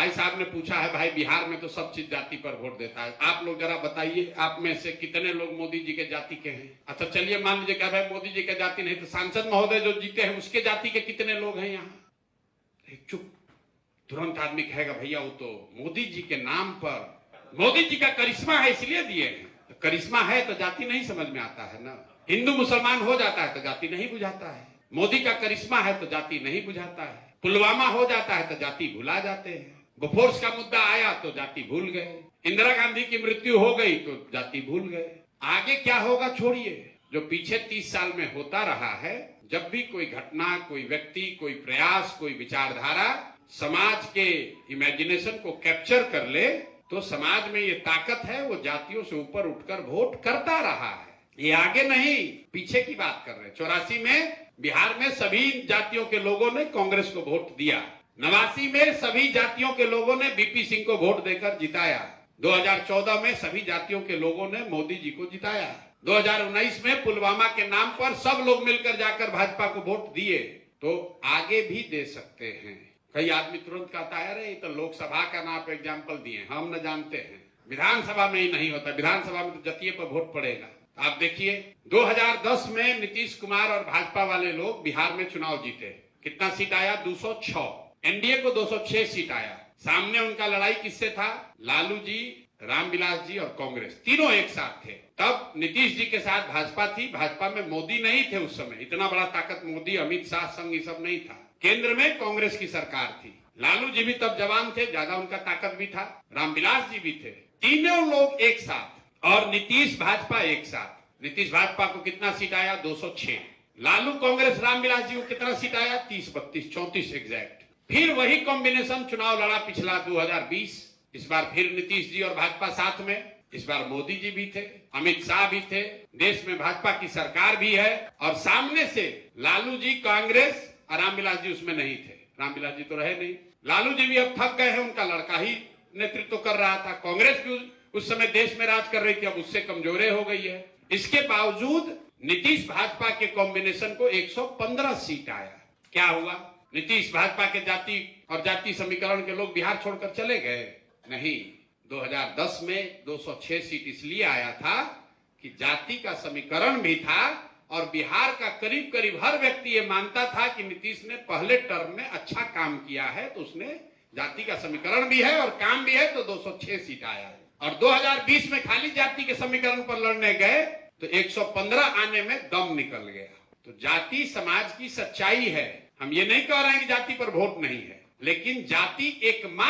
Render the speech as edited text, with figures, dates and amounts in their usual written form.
भाई साहब ने पूछा है, भाई बिहार में तो सब चीज जाति पर वोट देता है, आप लोग जरा बताइए आप में से कितने लोग मोदी जी के जाति के हैं। अच्छा चलिए मान लीजिए क्या भाई मोदी जी के जाति नहीं, तो सांसद महोदय जो जीते हैं उसके जाति के कितने लोग हैं यहाँ। चुप, तुरंत आदमी कहेगा भैया वो तो मोदी जी के नाम पर मोदी जी का करिश्मा है इसलिए दिए हैं। तो करिश्मा है तो जाति नहीं समझ में आता है ना। हिंदू मुसलमान हो जाता है तो जाति नहीं बुझाता है। मोदी का करिश्मा है तो जाति नहीं बुझाता है। पुलवामा हो जाता है तो जाति भुला जाते हैं। बोफोर्स का मुद्दा आया तो जाति भूल गए। इंदिरा गांधी की मृत्यु हो गई तो जाति भूल गए। आगे क्या होगा छोड़िए, जो पीछे 30 साल में होता रहा है, जब भी कोई घटना, कोई व्यक्ति, कोई प्रयास, कोई विचारधारा समाज के इमेजिनेशन को कैप्चर कर ले तो समाज में ये ताकत है, वो जातियों से ऊपर उठकर वोट करता रहा है। ये आगे नहीं पीछे की बात कर रहे हैं। 84 में बिहार में सभी जातियों के लोगों ने कांग्रेस को वोट दिया। 89 में सभी जातियों के लोगों ने बीपी सिंह को वोट देकर जिताया। 2014 में सभी जातियों के लोगों ने मोदी जी को जिताया। 2019 में पुलवामा के नाम पर सब लोग मिलकर जाकर भाजपा को वोट दिए, तो आगे भी दे सकते हैं। कई आदमी तुरंत कहता है अरे ये तो लोकसभा का नाम पे एग्जाम्पल दिए, हम न जानते हैं। विधानसभा में ही नहीं होता, विधानसभा में तो जतिये पर वोट पड़ेगा। आप देखिए 2010 में नीतीश कुमार और भाजपा वाले लोग बिहार में चुनाव जीते, कितना सीट आया? 206। एनडीए को 206 सीट आया। सामने उनका लड़ाई किससे था? लालू जी, रामविलास जी और कांग्रेस, तीनों एक साथ थे। तब नीतीश जी के साथ भाजपा थी। भाजपा में मोदी नहीं थे उस समय, इतना बड़ा ताकत मोदी, अमित शाह संग ये सब नहीं था। केंद्र में कांग्रेस की सरकार थी। लालू जी भी तब जवान थे, ज्यादा उनका ताकत भी था। रामविलास जी भी थे। तीनों लोग एक साथ, और नीतीश भाजपा एक साथ। नीतीश भाजपा को कितना सीट आया? 206। लालू कांग्रेस रामविलास जी को कितना सीट आया? 30, 32, 34 एग्जैक्ट। फिर वही कॉम्बिनेशन चुनाव लड़ा पिछला 2020। इस बार फिर नीतीश जी और भाजपा साथ में। इस बार मोदी जी भी थे, अमित शाह भी थे, देश में भाजपा की सरकार भी है, और सामने से लालू जी, कांग्रेस और रामविलास जी उसमें नहीं थे। रामविलास जी तो रहे नहीं। लालू जी भी अब थक गए हैं, उनका लड़का ही नेतृत्व कर रहा था। कांग्रेस भी उस समय देश में राज कर रही थी, अब उससे कमजोरे हो गई है। इसके बावजूद नीतीश भाजपा के कॉम्बिनेशन को 115 सीट आया। क्या हुआ? नीतीश भाजपा के जाति और जाति समीकरण के लोग बिहार छोड़कर चले गए? नहीं। 2010 में 206 सीट इसलिए आया था कि जाति का समीकरण भी था, और बिहार का करीब करीब हर व्यक्ति ये मानता था कि नीतीश ने पहले टर्म में अच्छा काम किया है, तो उसने जाति का समीकरण भी है और काम भी है, तो 206 सीट आया है। और 2020 में खाली जाति के समीकरण पर लड़ने गए तो 115 आने में दम निकल गया। तो जाति समाज की सच्चाई है। हम ये नहीं कह रहे हैं कि जाति पर वोट नहीं है, लेकिन जाति एक